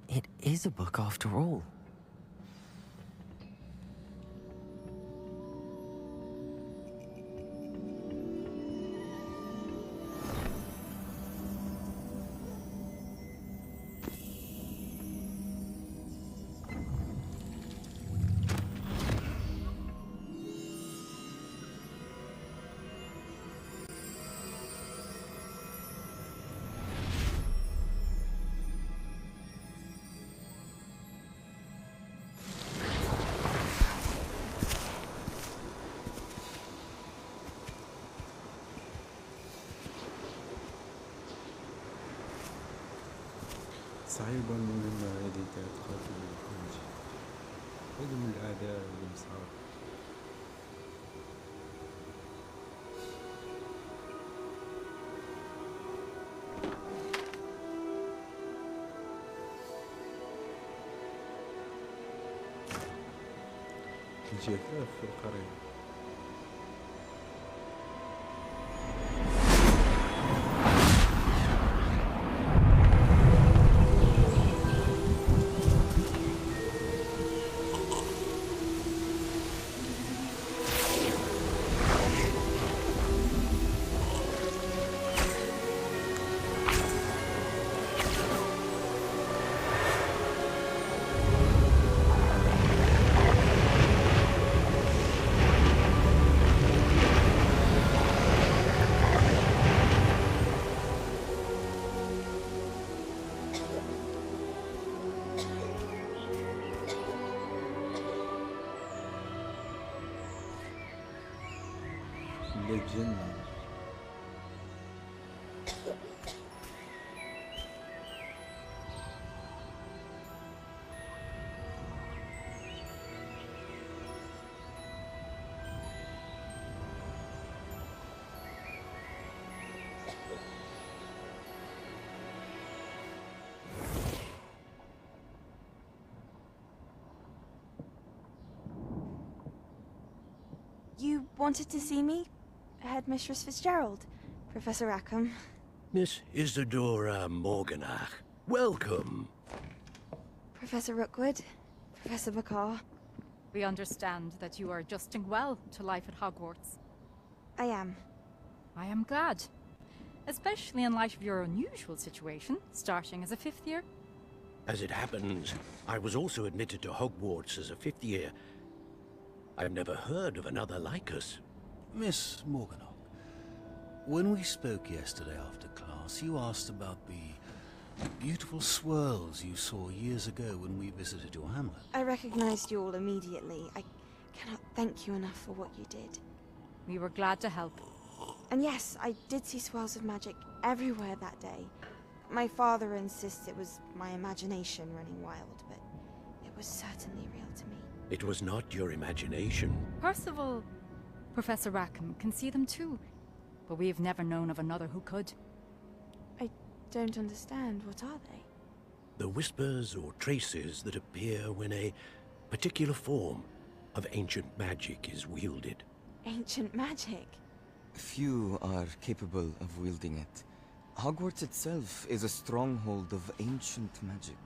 It is a book after all. صعيبة المهمة هذه تاع قاتل الحوت. هذو من الأعداء اللي صعاب. الجفاف في القرية. للجنة. You wanted to see me? Headmistress Fitzgerald, Professor Rackham. Miss Isadora Morganach, welcome. Professor Rookwood, Professor McCaw. We understand that you are adjusting well to life at Hogwarts. I am. I am glad. Especially in light of your unusual situation, starting as a 5th year. As it happens, I was also admitted to Hogwarts as a 5th year. I've never heard of another like us. Miss Morganach, when we spoke yesterday after class, you asked about the Beautiful swirls you saw years ago when we visited your hamlet. I recognized you all immediately. I cannot thank you enough for what you did. We were glad to help. And yes, I did see swirls of magic everywhere that day. My father insists it was my imagination running wild, but it was certainly real to me. It was not your imagination. Percival, Professor Rackham can see them too, but we have never known of another who could. I don't understand. What are they? The whispers or traces that appear when a particular form of ancient magic is wielded. Ancient magic? Few are capable of wielding it. Hogwarts itself is a stronghold of ancient magic.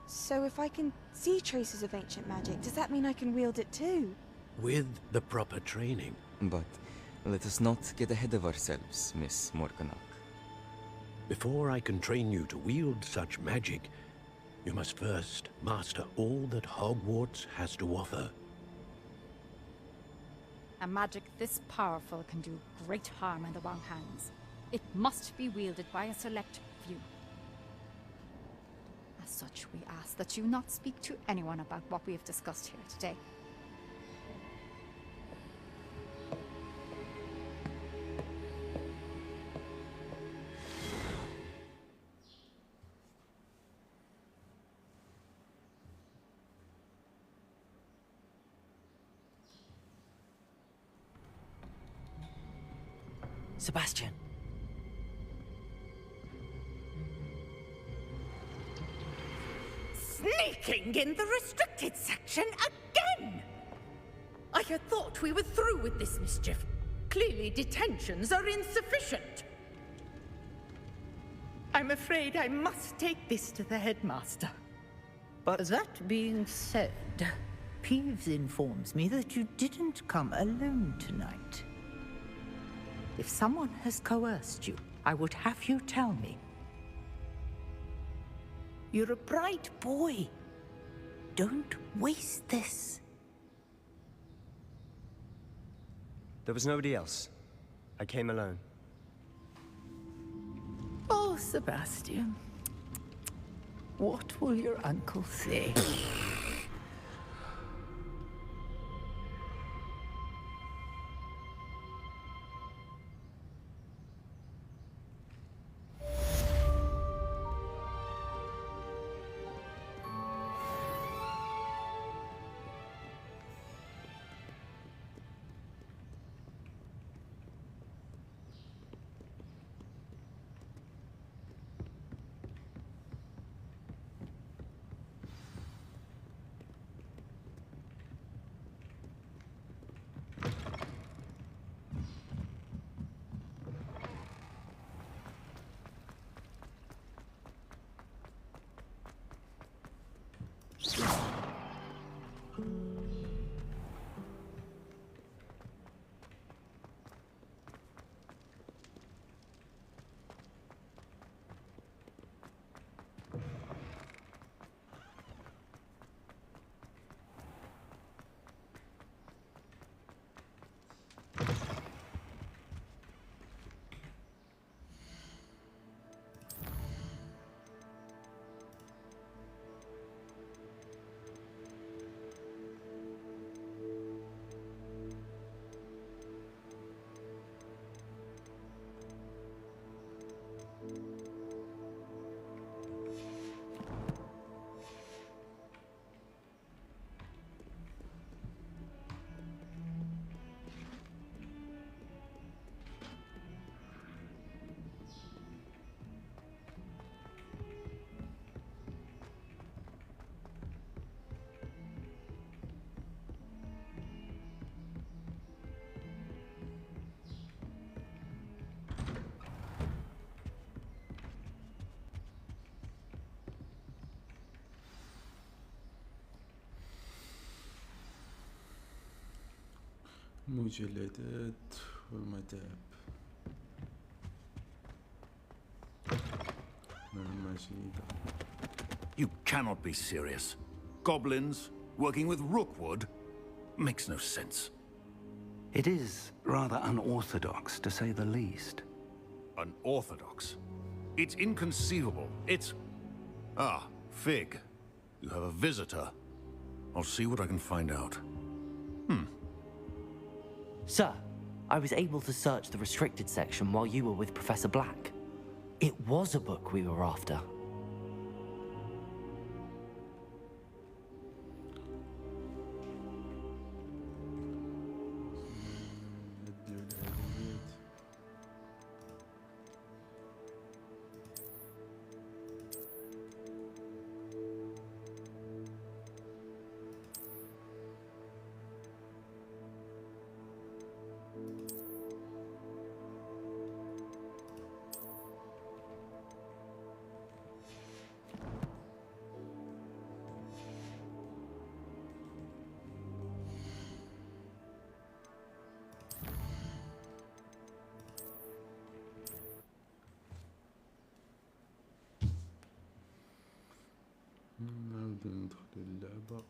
So if I can see traces of ancient magic, does that mean I can wield it too? With the proper training. But let us not get ahead of ourselves, Miss Morganach. Before I can train you to wield such magic, you must first master all that Hogwarts has to offer. A magic this powerful can do great harm in the wrong hands. It must be wielded by a select few. As such, we ask that you not speak to anyone about what we have discussed here today. Sebastian. Sneaking in the restricted section again! I had thought we were through with this mischief. Clearly detentions are insufficient. I'm afraid I must take this to the headmaster. But that being said, Peeves informs me that you didn't come alone tonight. If someone has coerced you, I would have you tell me. You're a bright boy. Don't waste this. There was nobody else. I came alone. Oh, Sebastian. What will your uncle say? مجلدات ومتاعب. You cannot be serious. Goblins, working with Rookwood? Makes no sense. It is rather unorthodox, to say the least. Unorthodox? It's inconceivable. It's... Ah, Fig. You have a visitor. I'll see what I can find out. Sir, I was able to search the restricted section while you were with Professor Black. It was a book we were after. نعاود ندخل اللعبة.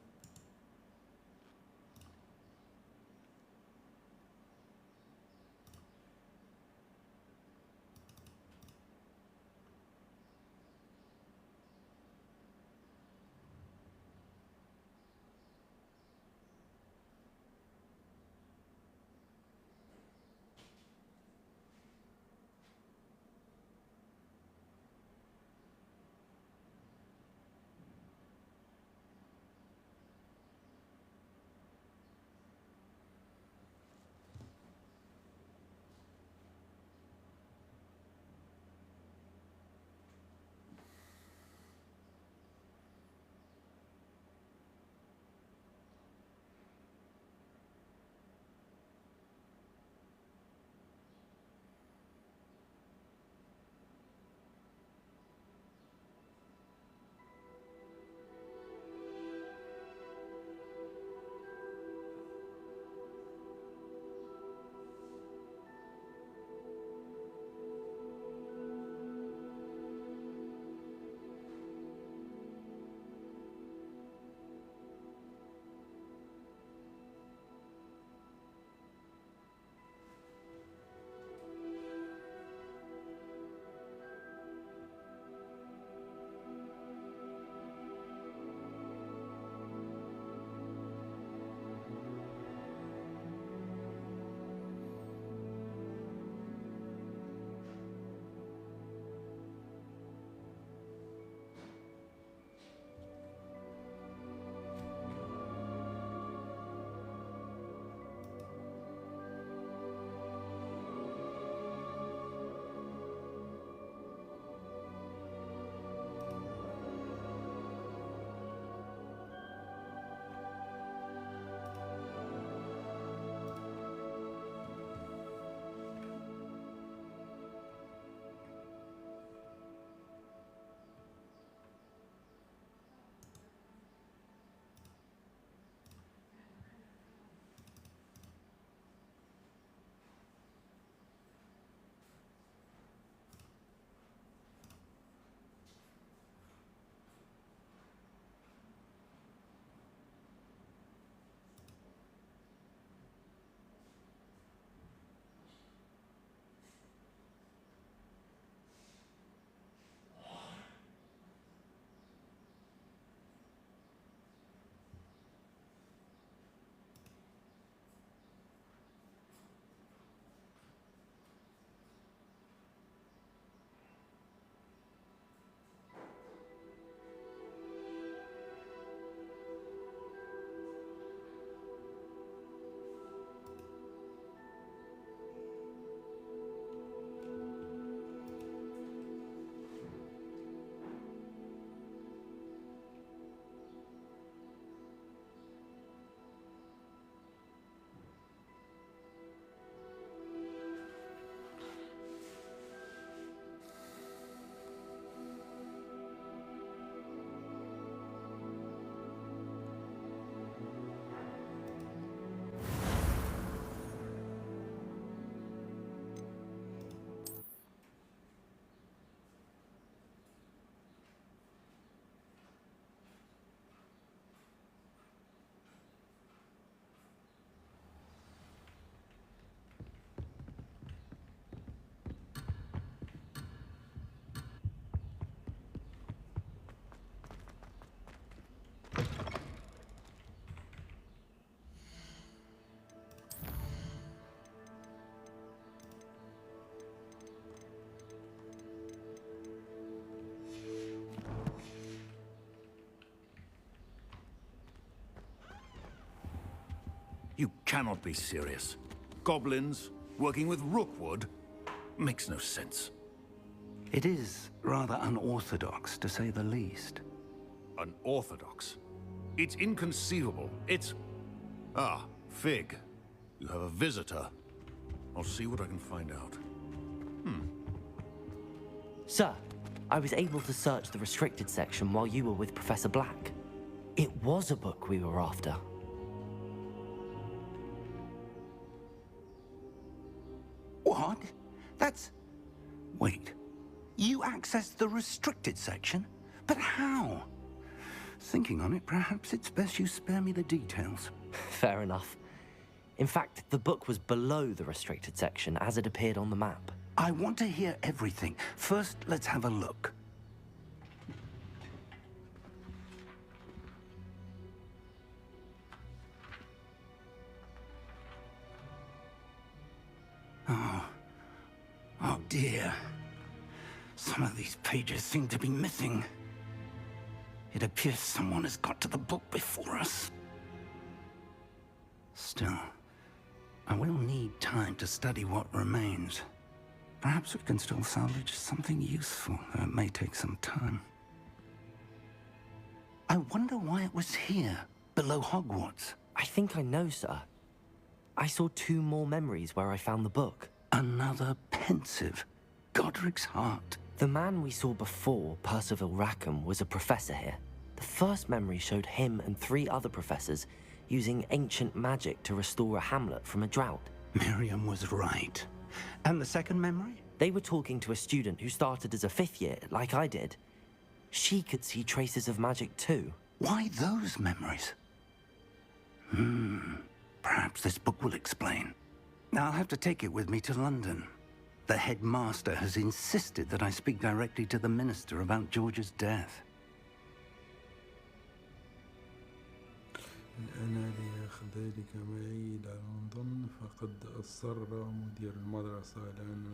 You cannot be serious. Goblins working with Rookwood makes no sense. It is rather unorthodox, to say the least. Unorthodox? It's inconceivable. It's... Ah, Fig. You have a visitor. I'll see what I can find out. Sir, I was able to search the restricted section while you were with Professor Black. It was a book we were after. What? That's... Wait. You accessed the restricted section? But how? Thinking on it, perhaps it's best you spare me the details. Fair enough. In fact, the book was below the restricted section as it appeared on the map. I want to hear everything. First, let's have a look. Oh dear. Some of these pages seem to be missing. It appears someone has got to the book before us. Still, I will need time to study what remains. Perhaps we can still salvage something useful, though it may take some time. I wonder why it was here, below Hogwarts. I think I know, sir. I saw 2 more memories where I found the book. Another pensive. Godric's heart. The man we saw before, Percival Rackham, was a professor here. The first memory showed him and 3 other professors using ancient magic to restore a hamlet from a drought. Miriam was right. And the second memory? They were talking to a student who started as a 5th year, like I did. She could see traces of magic too. Why those memories? Perhaps this book will explain. Now I'll have to take it with me to London. The headmaster has insisted that I speak directly to the minister about George's death. أنا لأخذ ذلك معي إلى لندن فقد أصر مدير المدرسة على أن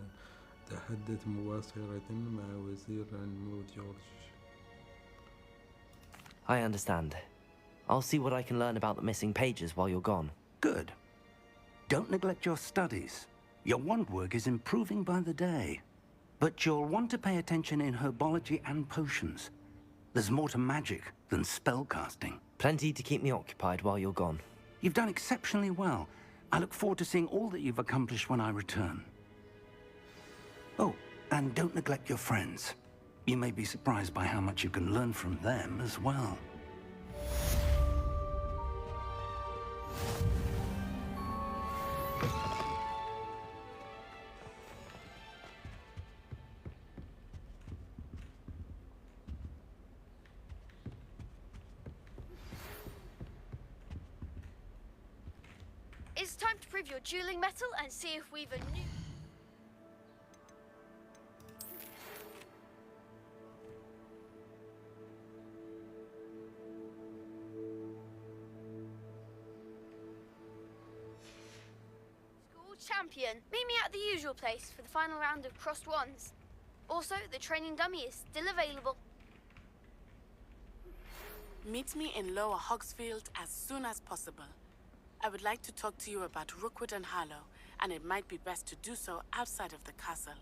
أتحدث مباشرة مع وزير علم جورج. I understand. I'll see what I can learn about the missing pages while you're gone. Good. Don't neglect your studies. Your wand work is improving by the day. But you'll want to pay attention in herbology and potions. There's more to magic than spellcasting. Plenty to keep me occupied while you're gone. You've done exceptionally well. I look forward to seeing all that you've accomplished when I return. Oh, and don't neglect your friends. You may be surprised by how much you can learn from them as well. It's time to prove your dueling metal and see if we've a new... School champion. Meet me at the usual place for the final round of crossed wands. Also, the training dummy is still available. Meet me in Lower Hogsfield as soon as possible. I would like to talk to you about Rookwood and Harlow, and it might be best to do so outside of the castle.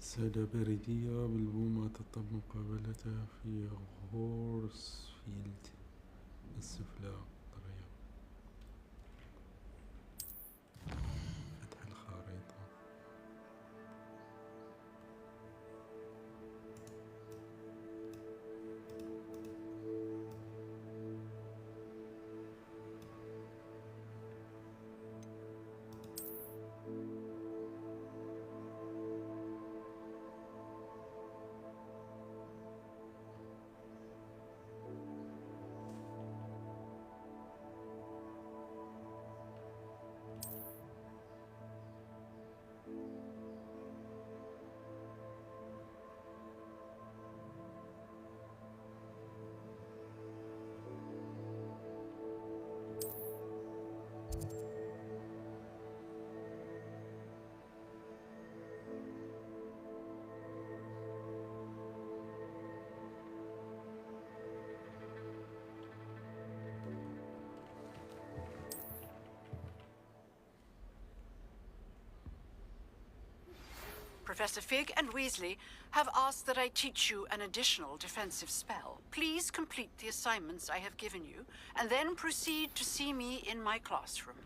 سادة بريدية بالبومة تطلب مقابلتها في هورسفيلد السفلى. فتح الخريطة. Professor Fig and Weasley have asked that I teach you an additional defensive spell. Please complete the assignments I have given you, and then proceed to see me in my classroom.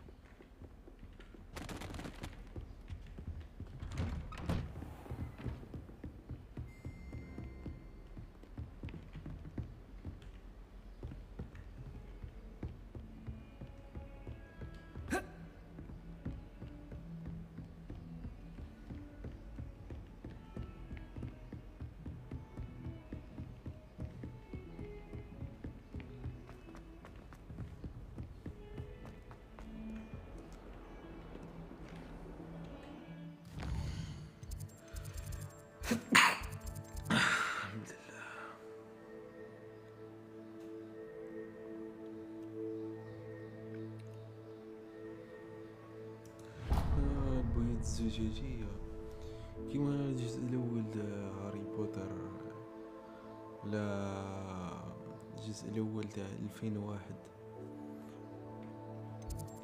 البيض الزجاجية كيما الجزء الأول تاع هاري بوتر، ولا الجزء الأول تاع 2001.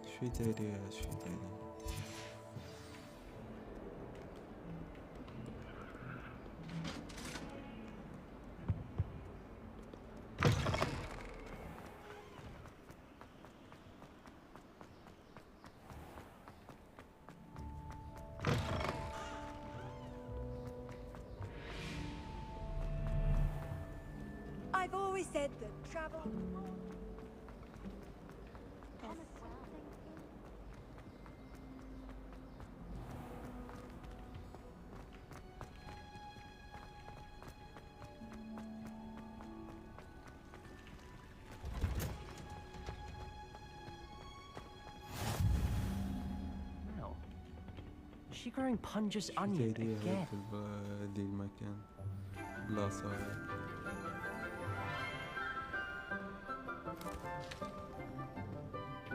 شفيت عليه I've always said that travel... Wow. Is she growing Punja's onion again? في هذا المكان بلاصة.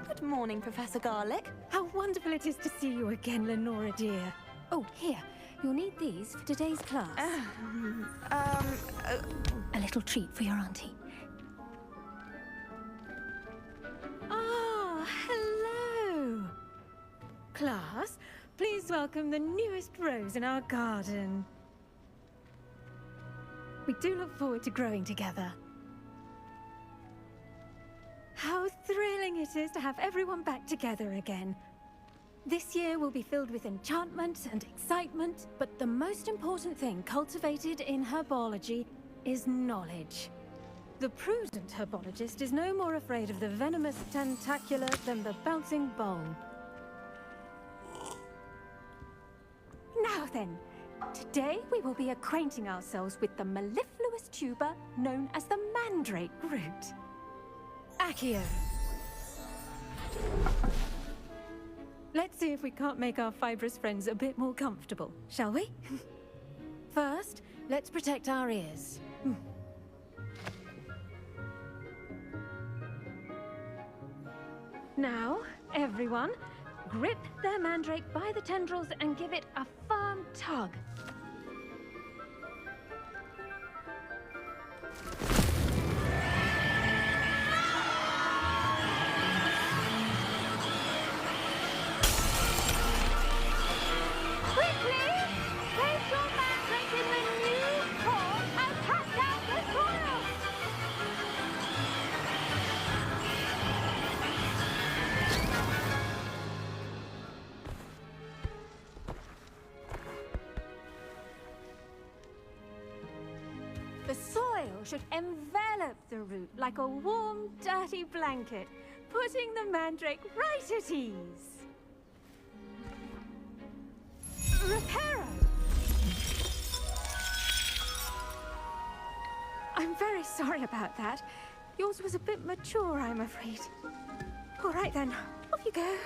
Good morning, Professor Garlick. How wonderful it is to see you again, Lenora dear. Oh, here. You'll need these for today's class. A little treat for your auntie. Ah, hello. Class, please welcome the newest rose in our garden. We do look forward to growing together. How thrilling it is to have everyone back together again. This year will be filled with enchantment and excitement, but the most important thing cultivated in herbology is knowledge. The prudent herbologist is no more afraid of the venomous tentacula than the bouncing bowl. Now then, today we will be acquainting ourselves with the mellifluous tuber known as the mandrake root. Accio. Let's see if we can't make our fibrous friends a bit more comfortable, shall we? First, let's protect our ears. Now, everyone, grip their mandrake by the tendrils and give it a firm tug. The soil should envelop the root like a warm, dirty blanket, putting the mandrake right at ease. Reparo! I'm very sorry about that. Yours was a bit mature, I'm afraid. All right then, off you go.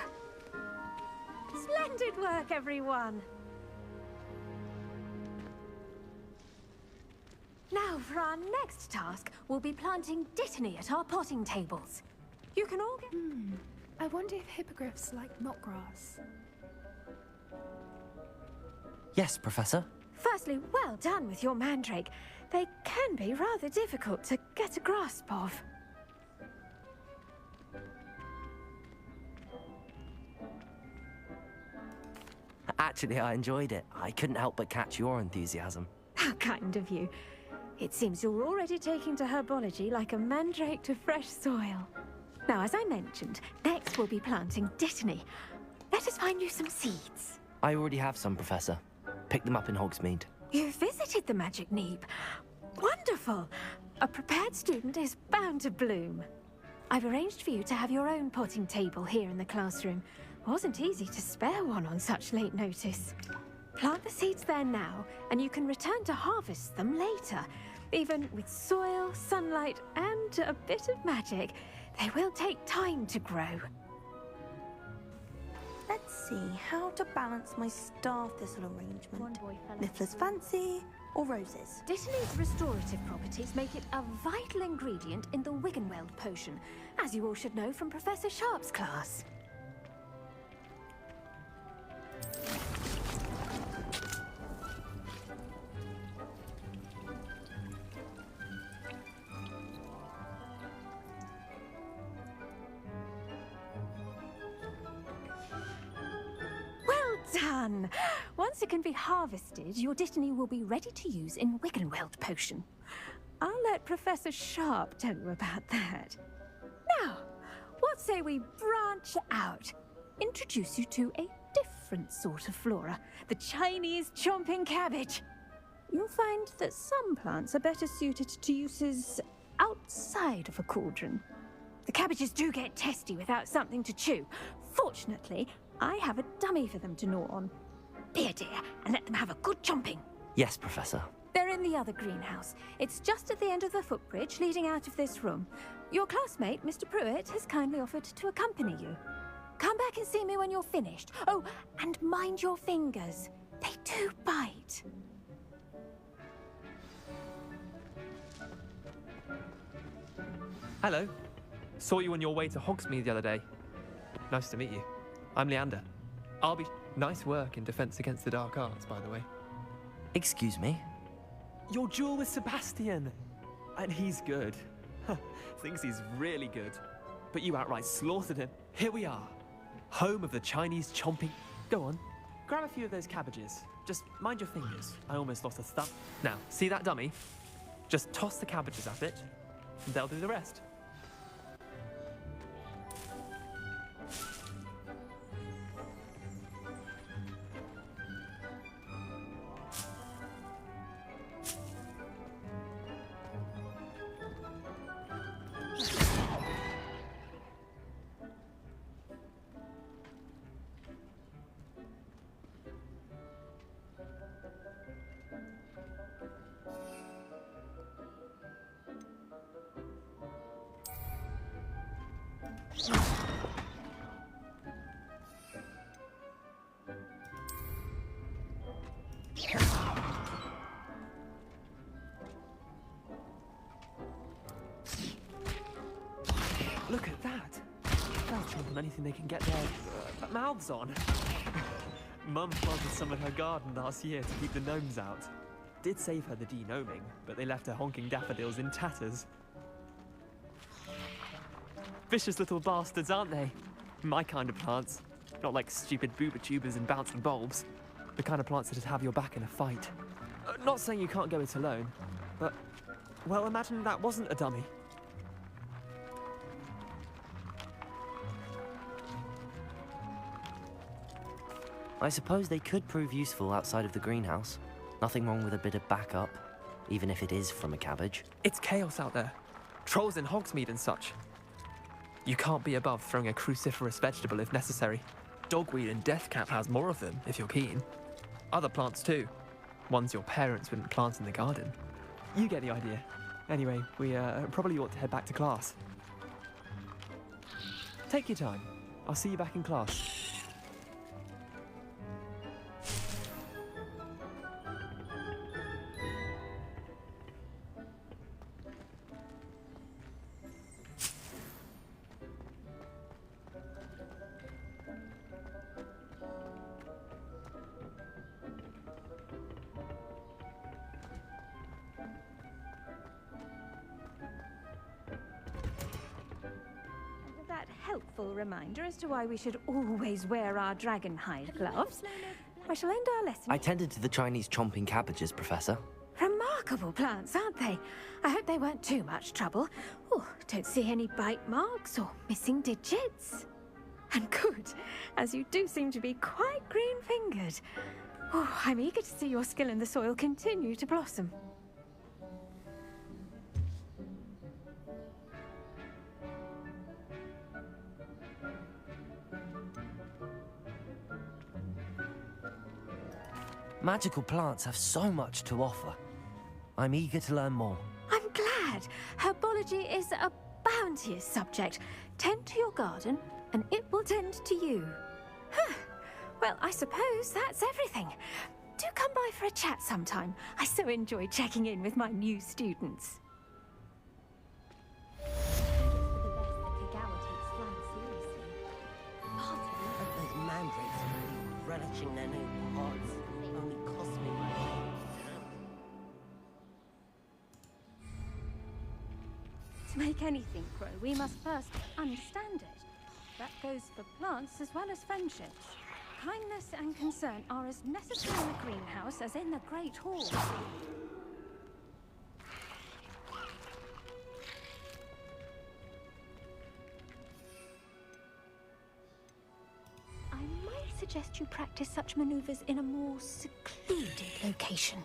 Splendid work, everyone! Now, for our next task, we'll be planting dittany at our potting tables. You can all get... I wonder if hippogriffs like knotgrass. Yes, Professor. Firstly, well done with your mandrake. They can be rather difficult to get a grasp of. Actually, I enjoyed it. I couldn't help but catch your enthusiasm. How kind of you. It seems you're already taking to herbology like a mandrake to fresh soil. Now, as I mentioned, next we'll be planting Dittany. Let us find you some seeds. I already have some, Professor. Picked them up in Hogsmeade. You visited the Magic Neep. Wonderful! A prepared student is bound to bloom. I've arranged for you to have your own potting table here in the classroom. Wasn't easy to spare one on such late notice. Plant the seeds there now, and you can return to harvest them later. Even with soil, sunlight, and a bit of magic, they will take time to grow. Let's see how to balance my star thistle arrangement. Niffler's fancy or roses? Dittany's restorative properties make it a vital ingredient in the Wiggenweld potion, as you all should know from Professor Sharp's class. Done! Once it can be harvested, your Dittany will be ready to use in Wiggenweld potion. I'll let Professor Sharp tell you about that. Now, what say we branch out? Introduce you to a different sort of flora, the Chinese chomping cabbage. You'll find that some plants are better suited to uses outside of a cauldron. The cabbages do get testy without something to chew. Fortunately, I have a dummy for them to gnaw on. Be a dear and let them have a good chomping. Yes, Professor. They're in the other greenhouse. It's just at the end of the footbridge leading out of this room. Your classmate, Mr. Pruitt, has kindly offered to accompany you. Come back and see me when you're finished. Oh, and mind your fingers. They do bite. Hello. Saw you on your way to Hogsmeade the other day. Nice to meet you. I'm Leander. I'll be... Nice work in Defense Against the Dark Arts, by the way. Excuse me? Your duel with Sebastian! And he's good. Thinks he's really good. But you outright slaughtered him. Here we are. Home of the Chinese chomping... Go on. Grab a few of those cabbages. Just mind your fingers. I almost lost a thumb. Now, see that dummy? Just toss the cabbages at it, and they'll do the rest. Look at that! They'll chomp on anything they can get their mouths on. Mum planted some in her garden last year to keep the gnomes out. Did save her the de-gnoming, but they left her honking daffodils in tatters. Vicious little bastards, aren't they? My kind of plants. Not like stupid booba tubers and bouncing bulbs. The kind of plants that'd have your back in a fight. Not saying you can't go it alone, but... Well, imagine that wasn't a dummy. I suppose they could prove useful outside of the greenhouse. Nothing wrong with a bit of backup, even if it is from a cabbage. It's chaos out there. Trolls in Hogsmeade and such. You can't be above throwing a cruciferous vegetable if necessary. Dogweed and deathcap has more of them, if you're keen. Other plants too. Ones your parents wouldn't plant in the garden. You get the idea. Anyway, we probably ought to head back to class. Take your time. I'll see you back in class. Helpful reminder as to why we should always wear our dragon hide gloves. I shall end our lesson. I tended to the Chinese chomping cabbages, Professor. Remarkable plants, aren't they? I hope they weren't too much trouble. Oh, don't see any bite marks or missing digits. And good, as you do seem to be quite green-fingered. Oh, I'm eager to see your skill in the soil continue to blossom. Magical plants have so much to offer. I'm eager to learn more. I'm glad. Herbology is a bounteous subject. Tend to your garden, and it will tend to you. Huh. Well, I suppose that's everything. Do come by for a chat sometime. I so enjoy checking in with my new students. Those mandrakes are really relishing their new pods. Only cost me money. To make anything grow, we must first understand it. That goes for plants as well as friendships. Kindness and concern are as necessary in the greenhouse as in the Great Hall. I might suggest you practice such maneuvers in a more secluded location.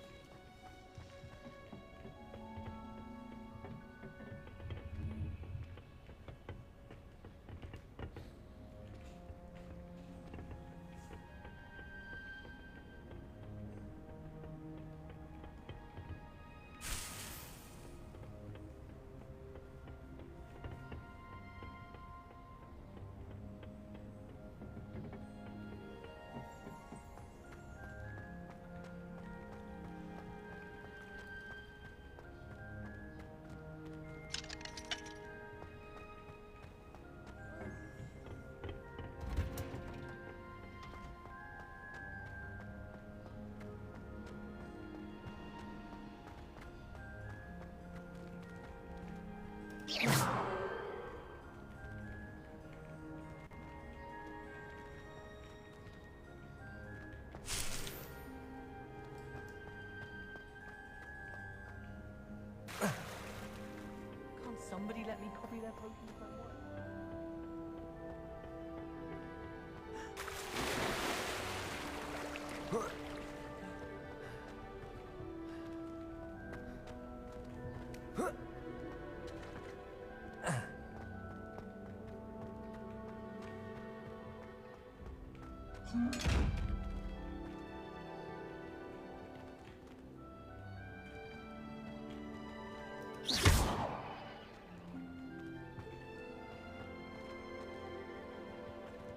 Can't somebody let me copy their potions by one?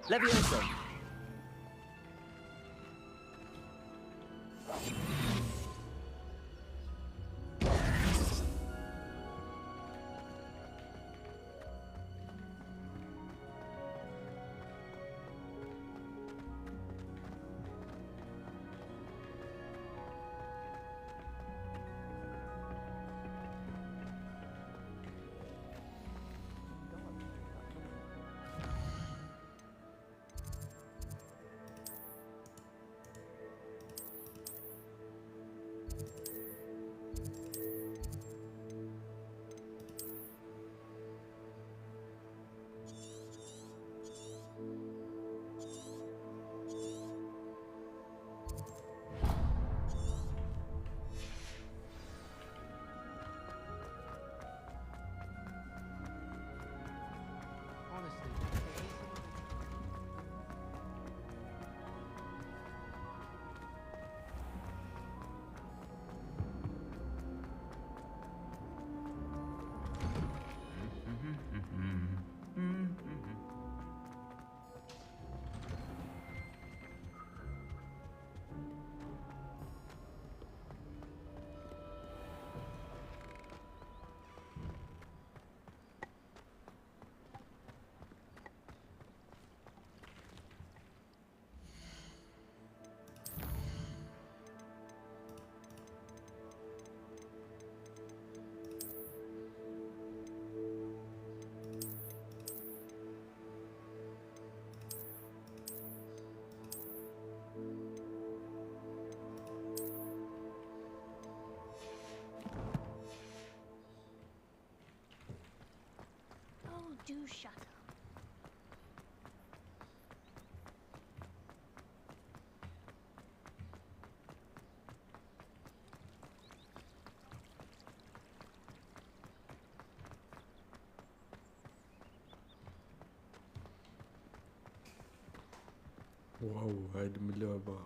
Levioso! واو هيدي من اللعبة.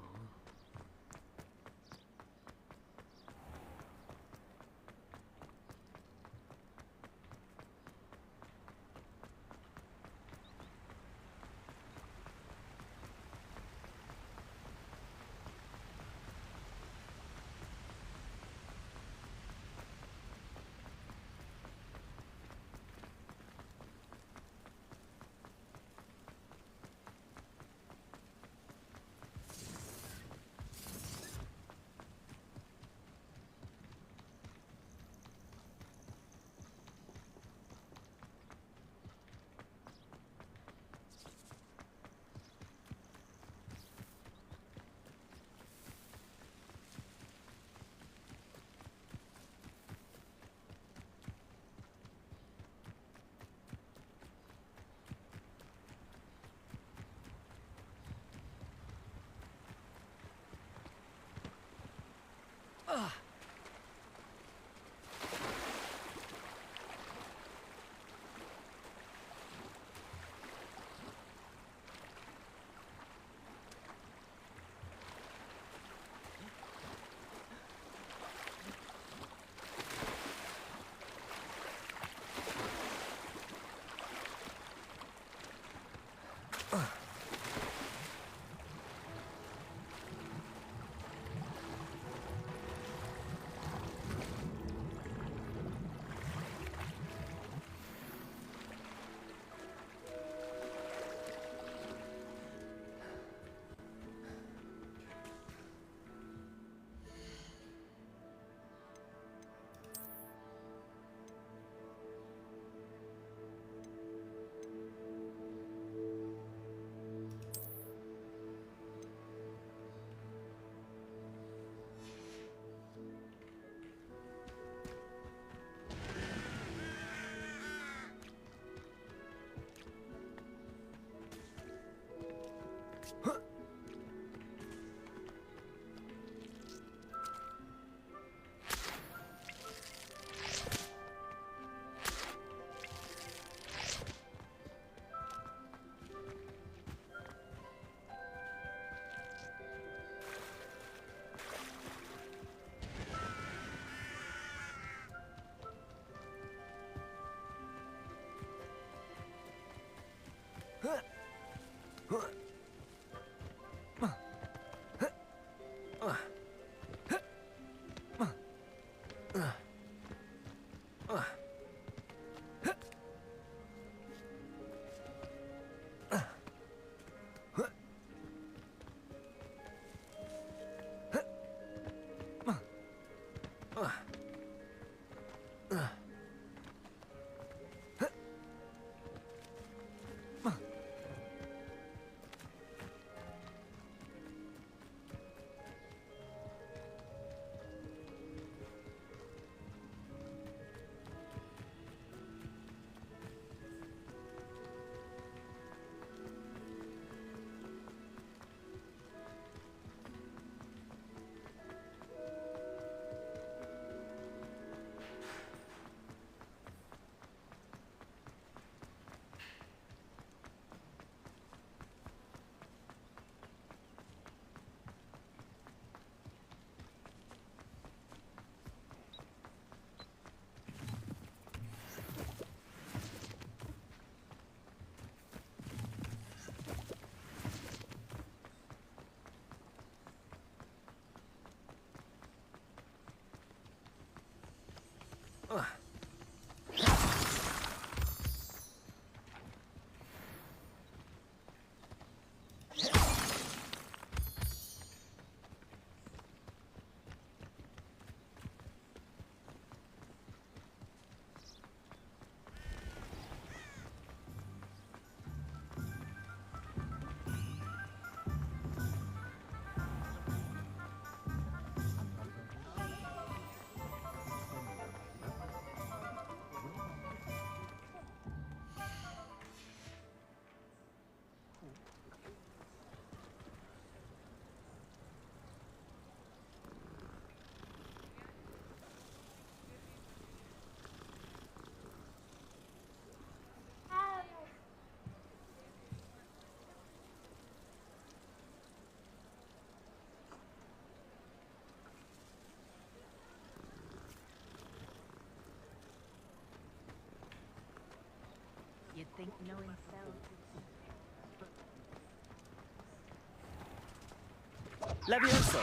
Levioso!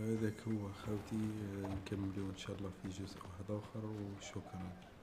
هذاك هو خاوتي، نكملو ان شاء الله في جزء واحد اخر، وشكرا.